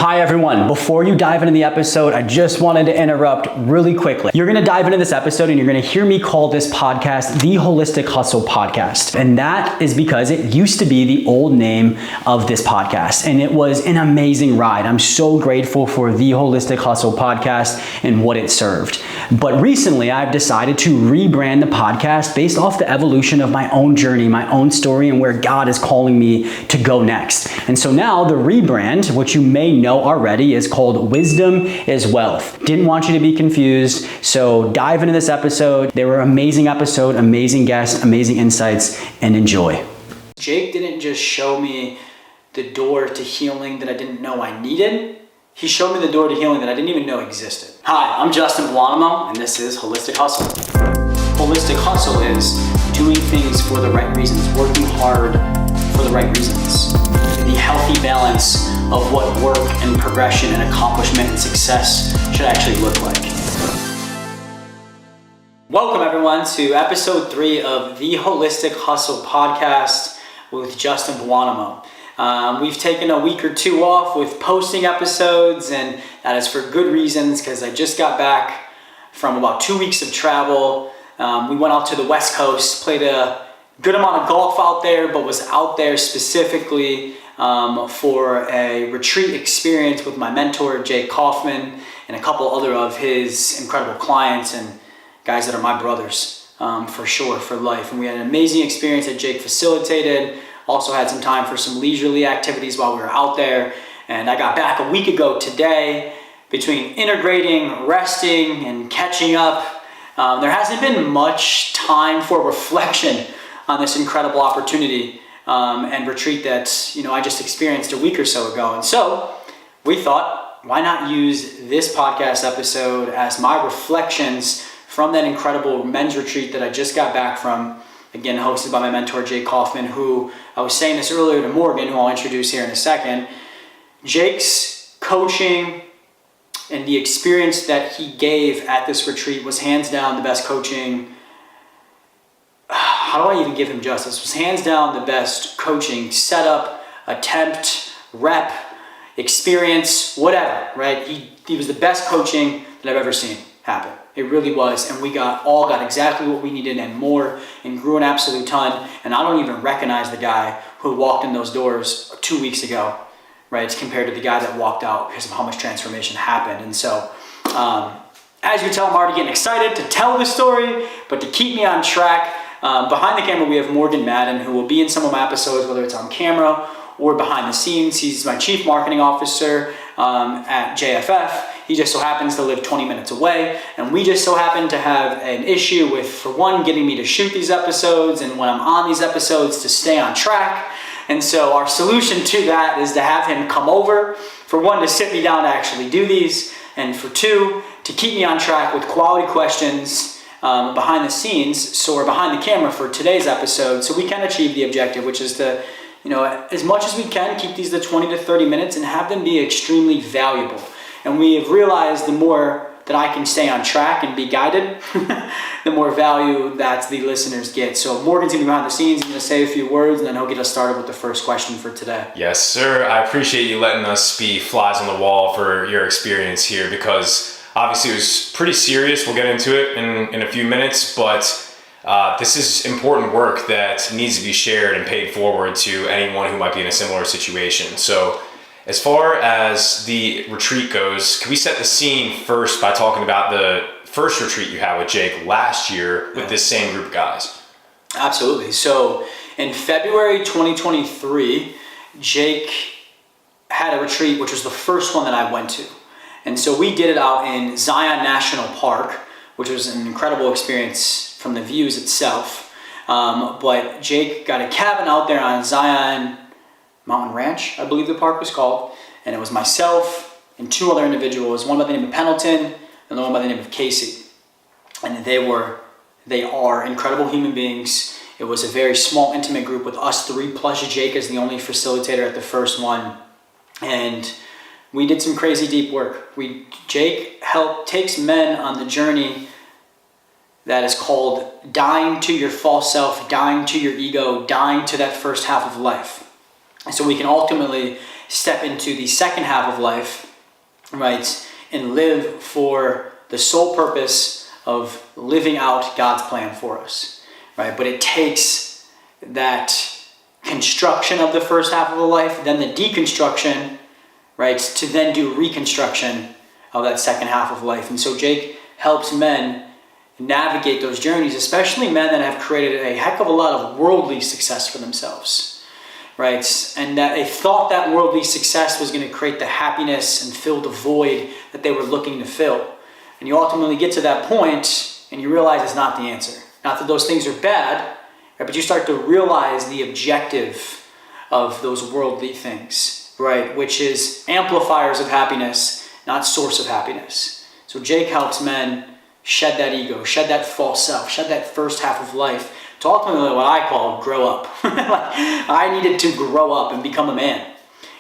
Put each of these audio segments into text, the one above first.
Hi everyone, before you dive into the episode, I just wanted to interrupt really quickly. You're gonna dive into this episode and you're gonna hear me call this podcast the Holistic Hustle Podcast. And that is because it used to be the old name of this podcast. And it was an amazing ride. I'm so grateful for the Holistic Hustle Podcast and what it served. But recently I've decided to rebrand the podcast based off the evolution of my own journey, my own story, and where God is calling me to go next. And so now the rebrand, which you may know already, is called Wisdom is Wealth. Didn't want you to be confused, so dive into this episode. They were an amazing episode, amazing guests, amazing insights, and enjoy. Jake didn't just show me the door to healing that I didn't know I needed. He showed me the door to healing that I didn't even know existed. Hi, I'm Justin Buonamo, and this is Holistic Hustle. Holistic Hustle is doing things for the right reasons, working hard for the right reasons. The healthy balance of what work and progression and accomplishment and success should actually look like. Welcome everyone to episode 3 of the Holistic Hustle Podcast with Justin Buonamo. We've taken a week or two off with posting episodes, and that is for good reasons because I just got back from about 2 weeks of travel. We went out to the West Coast, played a good amount of golf out there, but was out there specifically for a retreat experience with my mentor, Jake Kaufman, and a couple other of his incredible clients and guys that are my brothers for sure, for life. And we had an amazing experience that Jake facilitated. Also had some time for some leisurely activities while we were out there. And I got back a week ago today. Between integrating, resting, and catching up, there hasn't been much time for reflection on this incredible opportunity and retreat that I just experienced a week or so ago. And so we thought, why not use this podcast episode as my reflections from that incredible men's retreat that I just got back from, again, hosted by my mentor, Jake Kaufman, who I was saying this earlier to Morgan, who I'll introduce here in a second. Jake's coaching and the experience that he gave at this retreat was hands down the best coaching. How do I even give him justice? It was hands down the best coaching, setup, attempt, rep, experience, whatever, right? He was the best coaching that I've ever seen happen. It really was. And we all got exactly what we needed and more, and grew an absolute ton. And I don't even recognize the guy who walked in those doors 2 weeks ago, right? Compared to the guy that walked out because of how much transformation happened. And so, as you can tell, I'm already getting excited to tell the story, but to keep me on track, behind the camera, we have Morgan Madden, who will be in some of my episodes, whether it's on camera or behind the scenes. He's my chief marketing officer at JFF. He just so happens to live 20 minutes away, and we just so happen to have an issue with, for one, getting me to shoot these episodes, and when I'm on these episodes, to stay on track. And so our solution to that is to have him come over, for one, to sit me down to actually do these, and for two, to keep me on track with quality questions behind the scenes, or behind the camera for today's episode, so we can achieve the objective, which is to, as much as we can, keep these to 20 to 30 minutes and have them be extremely valuable. And we have realized the more that I can stay on track and be guided, the more value that the listeners get. So Morgan's gonna be behind the scenes, he's gonna say a few words, and then he'll get us started with the first question for today. Yes, sir. I appreciate you letting us be flies on the wall for your experience here, because obviously it was pretty serious. We'll get into it in a few minutes, but this is important work that needs to be shared and paid forward to anyone who might be in a similar situation. So as far as the retreat goes, can we set the scene first by talking about the first retreat you had with Jake last year with this same group of guys? Absolutely. So in February 2023, Jake had a retreat, which was the first one that I went to. And so we did it out in Zion National Park, which was an incredible experience from the views itself. But Jake got a cabin out there on Zion Mountain Ranch, I believe the park was called. And it was myself and 2 other individuals, one by the name of Pendleton and the one by the name of Casey. And they are incredible human beings. It was a very small, intimate group with us 3 plus Jake as the only facilitator at the first one. And we did some crazy deep work. Jake takes men on the journey that is called dying to your false self, dying to your ego, dying to that first half of life. And so we can ultimately step into the second half of life, right, and live for the sole purpose of living out God's plan for us, right? But it takes that construction of the first half of the life, then the deconstruction, right, to then do reconstruction of that second half of life. And so Jake helps men navigate those journeys, especially men that have created a heck of a lot of worldly success for themselves, right? And that they thought that worldly success was going to create the happiness and fill the void that they were looking to fill. And you ultimately get to that point and you realize it's not the answer. Not that those things are bad, right? But you start to realize the objective of those worldly things, right? Which is amplifiers of happiness, not source of happiness. So Jake helps men shed that ego, shed that false self, shed that first half of life to ultimately what I call grow up. I needed to grow up and become a man,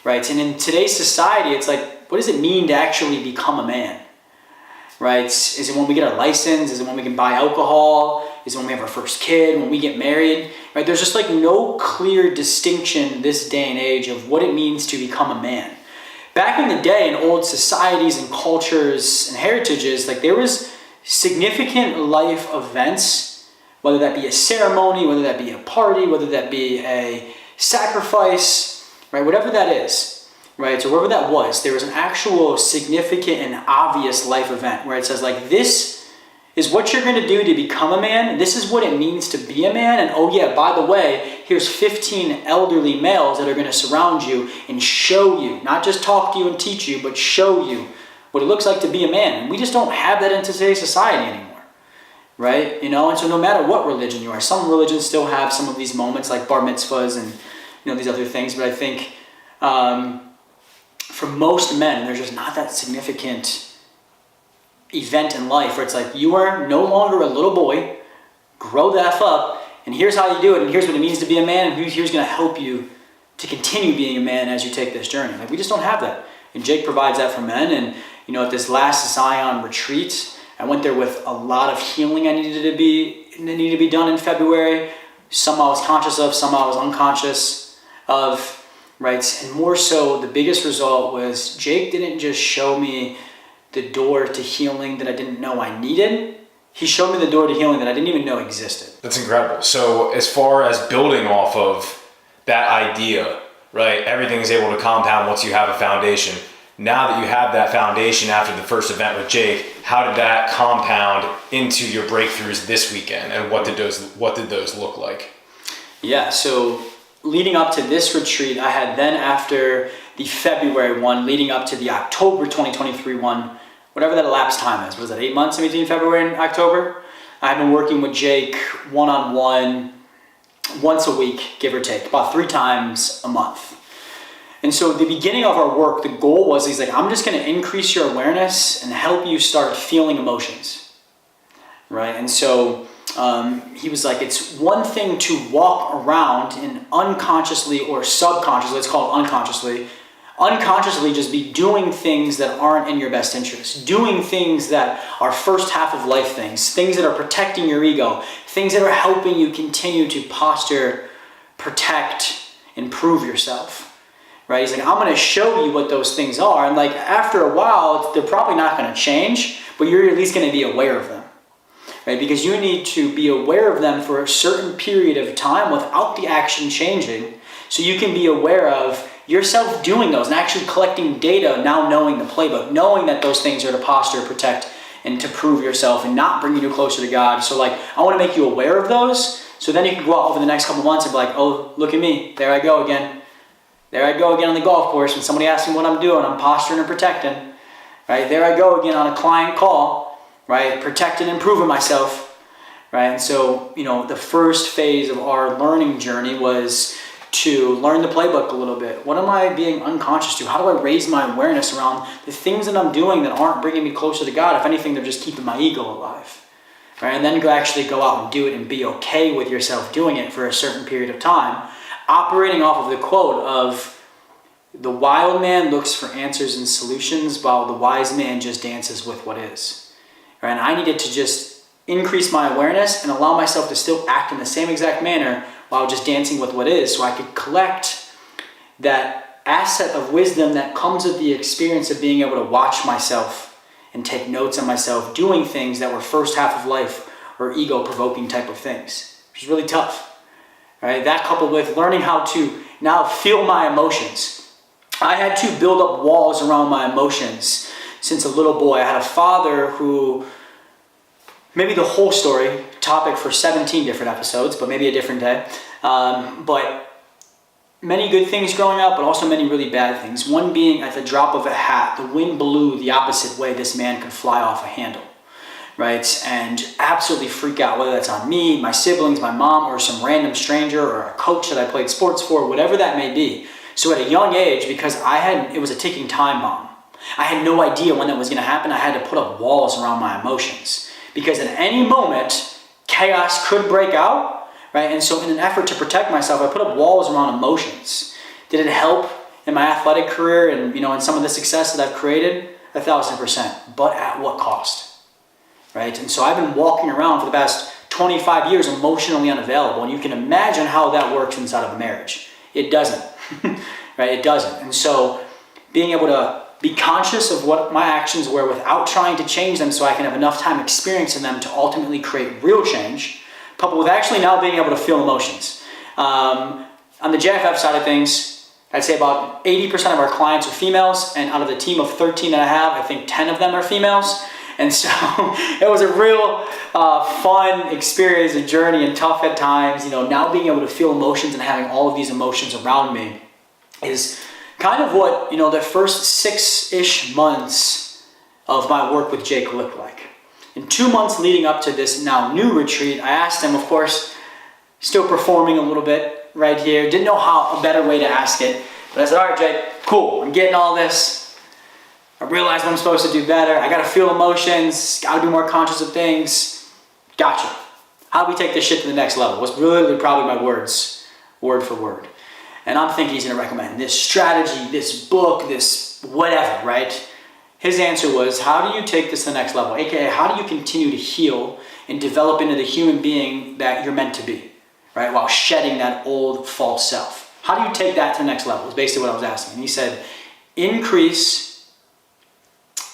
right? And in today's society, it's like, what does it mean to actually become a man, right? Is it when we get our license? Is it when we can buy alcohol? Is it when we have our first kid? When we get married, right? There's just like no clear distinction this day and age of what it means to become a man. Back in the day, in old societies and cultures and heritages, like there was significant life events, whether that be a ceremony, whether that be a party, whether that be a sacrifice, right? Whatever that is, right? So whatever that was, there was an actual significant and obvious life event where it says like, this is what you're going to do to become a man. This is what it means to be a man. And oh yeah, by the way, here's 15 elderly males that are going to surround you and show you, not just talk to you and teach you, but show you what it looks like to be a man. And we just don't have that in today's society anymore, right? You know, and so no matter what religion you are, some religions still have some of these moments like bar mitzvahs and, you know, these other things. But I think for most men, there's just not that significant event in life where it's like, you are no longer a little boy, grow the F up, and here's how you do it, and here's what it means to be a man, and here's going to help you to continue being a man as you take this journey. Like, we just don't have that. And Jake provides that for men. And, you know, at this last Zion retreat, I went there with a lot of healing that needed to be done in February. Some I was conscious of, some I was unconscious of, right? And more so, the biggest result was Jake didn't just show me the door to healing that I didn't know I needed. He showed me the door to healing that I didn't even know existed. That's incredible. So as far as building off of that idea, right, everything is able to compound once you have a foundation. Now that you have that foundation after the first event with Jake, how did that compound into your breakthroughs this weekend, and what did those look like? Yeah, so leading up to this retreat, I had then after the February one, leading up to the October 2023 one, whatever that elapsed time is, was that 8 months in between February and October? I've been working with Jake one-on-one once a week, give or take, about 3 times a month. And so at the beginning of our work, the goal was, he's like, I'm just going to increase your awareness and help you start feeling emotions, right? And so he was like, it's one thing to walk around and unconsciously or subconsciously, let's call it unconsciously just be doing things that aren't in your best interest, doing things that are first half of life things that are protecting your ego, things that are helping you continue to posture, protect, improve yourself. Right? He's like, I'm going to show you what those things are. And like, after a while, they're probably not going to change, but you're at least going to be aware of them. Right? Because you need to be aware of them for a certain period of time without the action changing, so you can be aware of yourself doing those and actually collecting data, now knowing the playbook, knowing that those things are to posture, protect, and to prove yourself and not bring you closer to God. So like, I want to make you aware of those, so then you can go out over the next couple months and be like, oh, look at me, there I go again. There I go again on the golf course. When somebody asks me what I'm doing, I'm posturing and protecting. Right? There I go again on a client call. Right? Protecting and improving myself. Right? And so, you know, the first phase of our learning journey was to learn the playbook a little bit. What am I being unconscious to? How do I raise my awareness around the things that I'm doing that aren't bringing me closer to God? If anything, they're just keeping my ego alive. Right? And then actually go out and do it and be okay with yourself doing it for a certain period of time. Operating off of the quote of, the wild man looks for answers and solutions while the wise man just dances with what is. Right? And I needed to just increase my awareness and allow myself to still act in the same exact manner while just dancing with what is, so I could collect that asset of wisdom that comes with the experience of being able to watch myself and take notes on myself doing things that were first half of life or ego-provoking type of things, which is really tough, right? That coupled with learning how to now feel my emotions. I had to build up walls around my emotions since a little boy. I had a father who, maybe the whole story, topic for 17 different episodes, but maybe a different day. But many good things growing up, but also many really bad things. One being at the drop of a hat, the wind blew the opposite way this man could fly off a handle, right? And absolutely freak out, whether that's on me, my siblings, my mom, or some random stranger, or a coach that I played sports for, whatever that may be. So at a young age, because it was a ticking time bomb. I had no idea when that was going to happen. I had to put up walls around my emotions because at any moment, chaos could break out. Right? And so in an effort to protect myself, I put up walls around emotions. Did it help in my athletic career and in some of the success that I've created? 1,000%. But at what cost? Right? And so I've been walking around for the past 25 years emotionally unavailable. And you can imagine how that works inside of a marriage. It doesn't. Right? It doesn't. And so being able to be conscious of what my actions were without trying to change them so I can have enough time experiencing them to ultimately create real change, coupled with actually now being able to feel emotions. On the JFF side of things, I'd say about 80% of our clients are females, and out of the team of 13 that I have, I think 10 of them are females. And so it was a real fun experience, a journey, and tough at times. Now being able to feel emotions and having all of these emotions around me is kind of what, the first 6-ish months of my work with Jake looked like. In 2 months leading up to this now new retreat, I asked him, of course, still performing a little bit right here. Didn't know a better way to ask it. But I said, all right, Jake, cool. I'm getting all this. I realized I'm supposed to do better. I got to feel emotions. Got to be more conscious of things. Gotcha. How do we take this shit to the next level? Was really probably my words, word for word. And I'm thinking he's going to recommend this strategy, this book, this whatever, right? His answer was, how do you take this to the next level? AKA, how do you continue to heal and develop into the human being that you're meant to be, right? While shedding that old false self. How do you take that to the next level? Is basically what I was asking. And he said, increase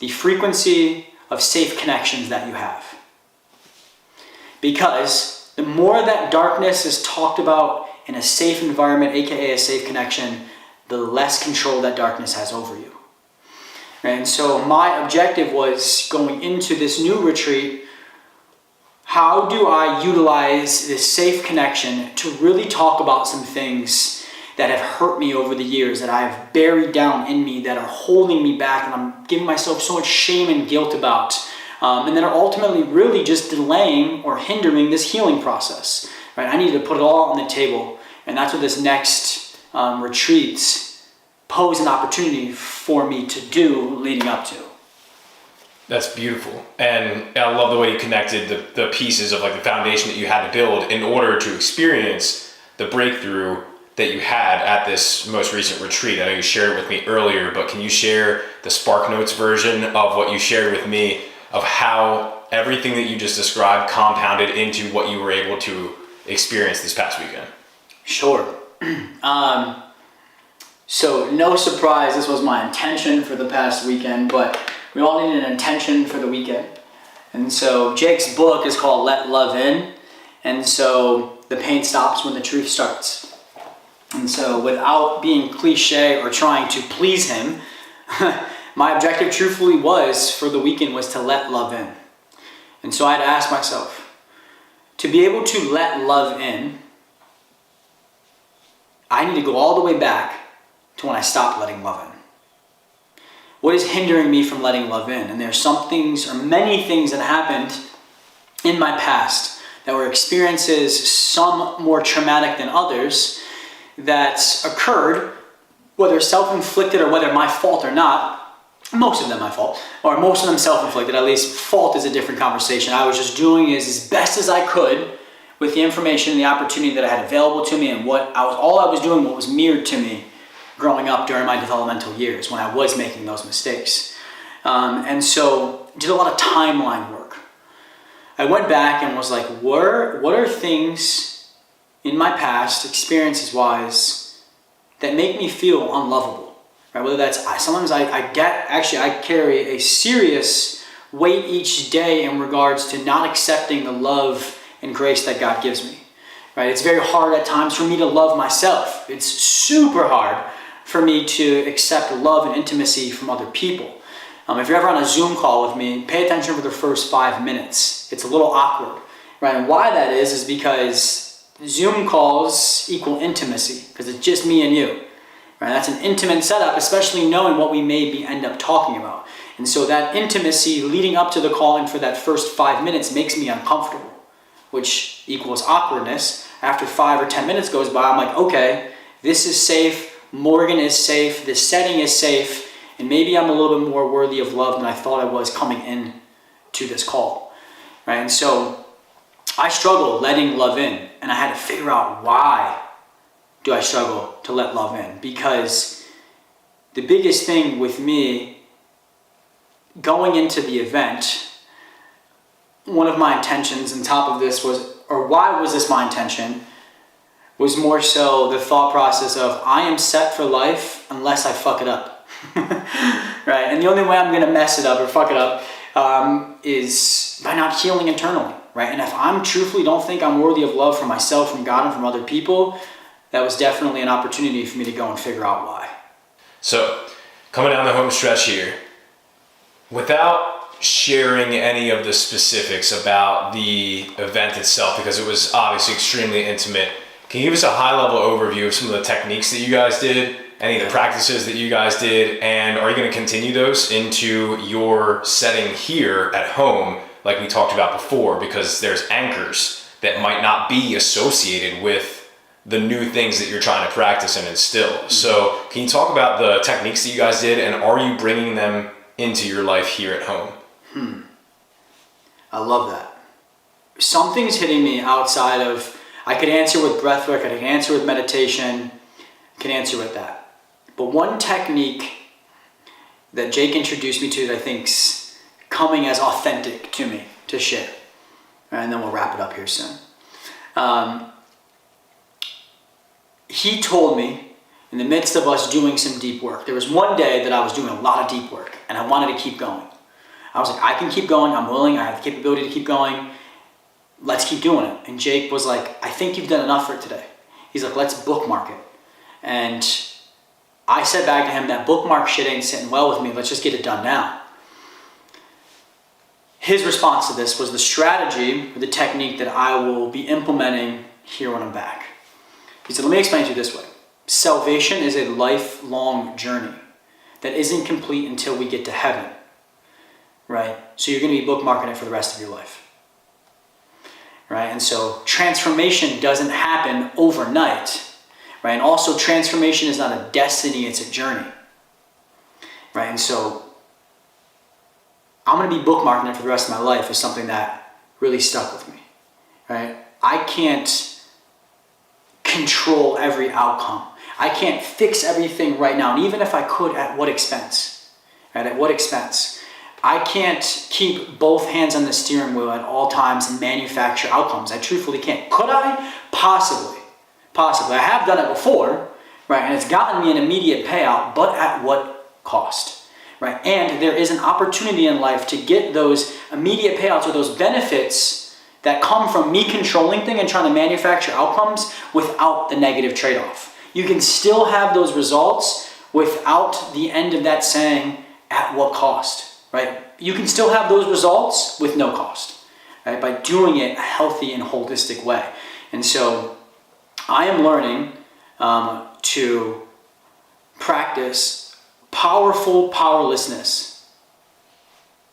the frequency of safe connections that you have. Because the more that darkness is talked about in a safe environment, AKA a safe connection, the less control that darkness has over you. And so my objective was going into this new retreat, how do I utilize this safe connection to really talk about some things that have hurt me over the years, that I've buried down in me, that are holding me back, and I'm giving myself so much shame and guilt about, and that are ultimately really just delaying or hindering this healing process. Right? I needed to put it all on the table, and that's what this next retreat pose an opportunity for me to do leading up to. That's beautiful. And I love the way you connected the pieces of like the foundation that you had to build in order to experience the breakthrough that you had at this most recent retreat. I know you shared it with me earlier, but can you share the Spark Notes version of what you shared with me of how everything that you just described compounded into what you were able to experience this past weekend? Sure. So no surprise, this was my intention for the past weekend, but we all need an intention for the weekend. And so Jake's book is called Let Love In. And so the pain stops when the truth starts. And so without being cliche or trying to please him, my objective truthfully was for the weekend was to let love in. And so I had to ask myself, to be able to let love in, I need to go all the way back to when I stopped letting love in. What is hindering me from letting love in? And there's some things, or many things that happened in my past that were experiences, some more traumatic than others, that occurred, whether self-inflicted or whether my fault or not. Most of them my fault, or most of them self-inflicted. At least fault is a different conversation. I was just doing as best as I could with the information and the opportunity that I had available to me, and all I was doing, what was mirrored to me growing up during my developmental years when I was making those mistakes. And so did a lot of timeline work. I went back and was like, what are things in my past, experiences-wise, that make me feel unlovable, right? Whether that's, sometimes I carry a serious weight each day in regards to not accepting the love and grace that God gives me, right? It's very hard at times for me to love myself. It's super hard for me to accept love and intimacy from other people. If you're ever on a Zoom call with me, pay attention for the first 5 minutes. It's a little awkward, right? And why that is because Zoom calls equal intimacy, because it's just me and you, right? That's an intimate setup, especially knowing what we maybe end up talking about. And so that intimacy leading up to the call and for that first 5 minutes makes me uncomfortable, which equals awkwardness. After 5 or 10 minutes goes by, I'm like, okay, this is safe, Morgan is safe, this setting is safe, and maybe I'm a little bit more worthy of love than I thought I was coming in to this call, right? And so I struggle letting love in, and I had to figure out why do I struggle to let love in, because the biggest thing with me going into the event, one of my intentions on top of this was, or why was this my intention, was more so the thought process of I am set for life unless I fuck it up. Right? And the only way I'm going to mess it up or fuck it up is by not healing internally, right? And if I'm truthfully don't think I'm worthy of love from myself, from God, and from other people, that was definitely an opportunity for me to go and figure out why. So, coming down the home stretch here, without sharing any of the specifics about the event itself, because it was obviously extremely intimate, can you give us a high-level overview of some of the techniques that you guys did, any of the practices that you guys did, and are you going to continue those into your setting here at home, like we talked about before, because there's anchors that might not be associated with the new things that you're trying to practice and instill. Mm-hmm. So can you talk about the techniques that you guys did, and are you bringing them into your life here at home? I love that. Something's hitting me outside of, I could answer with breathwork, I could answer with meditation, I could answer with that. But one technique that Jake introduced me to that I think's coming as authentic to me to share, and then we'll wrap it up here soon. He told me in the midst of us doing some deep work, there was one day that I was doing a lot of deep work and I wanted to keep going. I was like, I can keep going, I'm willing, I have the capability to keep going, let's keep doing it. And Jake was like, I think you've done enough for today. He's like, let's bookmark it. And I said back to him, that bookmark shit ain't sitting well with me, let's just get it done now. His response to this was the strategy, or the technique that I will be implementing here when I'm back. He said, let me explain to you this way. Salvation is a lifelong journey that isn't complete until we get to heaven, right? So you're going to be bookmarking it for the rest of your life, right? And so transformation doesn't happen overnight, right? And also transformation is not a destiny, it's a journey, right? And so I'm going to be bookmarking it for the rest of my life is something that really stuck with me, right? I can't control every outcome. I can't fix everything right now. And even if I could, at what expense? Right? At what expense? I can't keep both hands on the steering wheel at all times and manufacture outcomes. I truthfully can't. Could I? Possibly. Possibly. I have done it before, right? And it's gotten me an immediate payout, but at what cost? Right? And there is an opportunity in life to get those immediate payouts or those benefits that come from me controlling things and trying to manufacture outcomes without the negative trade-off. You can still have those results without the end of that saying, at what cost, right? You can still have those results with no cost, right? By doing it a healthy and holistic way. And so I am learning to practice powerful powerlessness,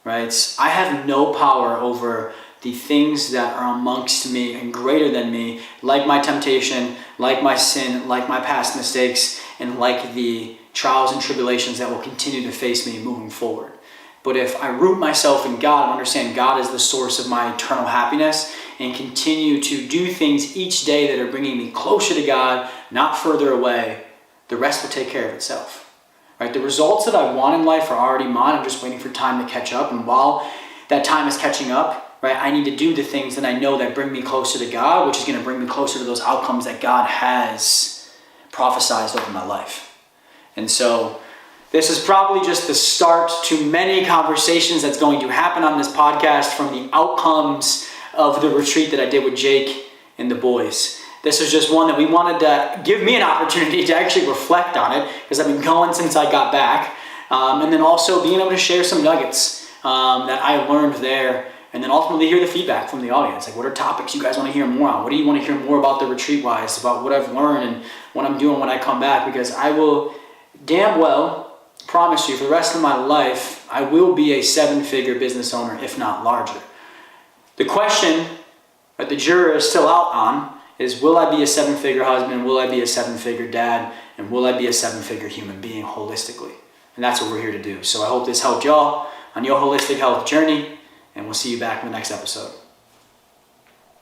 right? I have no power over the things that are amongst me and greater than me, like my temptation, like my sin, like my past mistakes, and like the trials and tribulations that will continue to face me moving forward. But if I root myself in God and understand God is the source of my eternal happiness and continue to do things each day that are bringing me closer to God, not further away, the rest will take care of itself. Right? The results that I want in life are already mine. I'm just waiting for time to catch up. And while that time is catching up, right, I need to do the things that I know that bring me closer to God, which is going to bring me closer to those outcomes that God has prophesized over my life. And so this is probably just the start to many conversations that's going to happen on this podcast from the outcomes of the retreat that I did with Jake and the boys. This is just one that we wanted to give me an opportunity to actually reflect on it, because I've been going since I got back. And then also being able to share some nuggets that I learned there, and then ultimately hear the feedback from the audience. Like, what are topics you guys want to hear more on? What do you want to hear more about the retreat-wise, about what I've learned and what I'm doing when I come back? Because I will damn well promise you, for the rest of my life, I will be a 7-figure business owner, if not larger. The question that the juror is still out on is, will I be a 7-figure husband? Will I be a 7-figure dad? And will I be a 7-figure human being holistically? And that's what we're here to do. So I hope this helped y'all on your holistic health journey, and we'll see you back in the next episode.